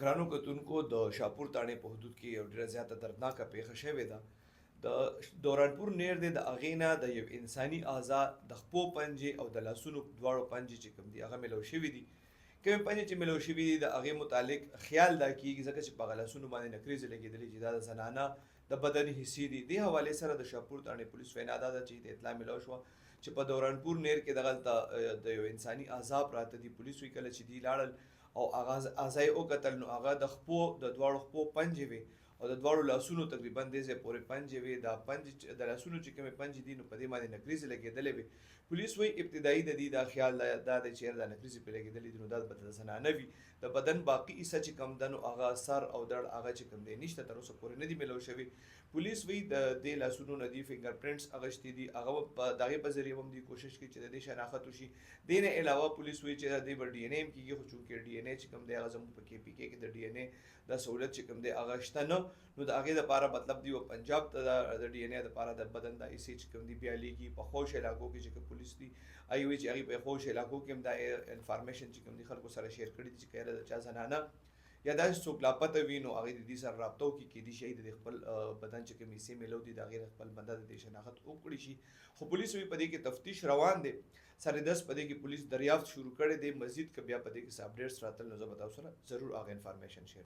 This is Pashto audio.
ګرانو کتونکو د شاپور تاڼې په حدود کې یو ډېره زیاته دردناکه پیښه شوې ده. د دورانپور نیر دی، د هغې نه د یو انساني اعضا د خپو پنجې او د لاسونو دواړو پنجې چې کوم دي هغه میلاو شوي دي. کومې پنجې چې میلاو شوي دي د هغې متعلق خیال دا کېږي ځکه چې په هغه لاسونو باندې نکریزې لګېدلې چې دا د زنانه د بدن حصې دي. دې حوالې سره د شاپور تاڼې پولیس وینا دا ده چې د اطلاع میلاو شوه چې په دورانپور نیر کې دغلته د یو انساني اعضا پراته دي. پولیس وایي کله چې دوی لاړل او هغه اعضا یې وکتل نو هغه د خپو د دواړو خپو پنجې وې او د دواړو لاسونو تقریبا دې ځای پورې پنجې وې. دا پنجې د لاسونو چې کومې پنجې دي نو په دې باندې نکریزې لګېدلې وې. پولیس وایي ابتدایي د دې دا خیال دا دی چې یاره دا نکریزې پرې لګېدلې دي نو دا به د زنانه وي. د بدن باقي حصه چې کوم ده نو هغه سر او دړ هغه چې کوم دی نشته، تر اوسه پورې نه دي میلاو شوي. پولیس وایي د دې لاسونو نه دي فنګر پرنټس اخیستي دي، هغه په د هغې په ذریعه هم دوی کوشش کوي چې د دې شناخت وشي. دې نه علاوه پولیس وایي چې د دې به ډي ان اے هم کېږي، خو چونکې ډي ان اے چې کوم دی هغه زموږ په کې پي کې د ډي ان اے دا سہولت چې کوم دی هغه شته نه، نو د هغې دپاره مطلب دوی به پنجاب ته د ډي ان اے دپاره د بدن دا حصې چې کوم دي بیا لیږي. په خوش علاقو کې چې پولیس دي هغې وایي چې هغې په خوش علاقو کې هم دا انفارمیشن چې کوم دي خلکو سره شیر کړي دي چې که د چا زنانه یا داسې څوک لاپته وي نو هغې د دې سره رابطه وکړي، کیدای شي د خپل بدن چې کوم حصې میلو دي د هغې د خپل بنده د دې شناخت وکړي شي. خو پولیس وایي په دې کې تفتیش روان دی، سره دس په دې کې پولیس دریافت شروع کړی دی. مزید که بیا په دې کې څه اپډیټس راتلل نو زه به تاسو سره ضرور هغه انفارمیشن شیر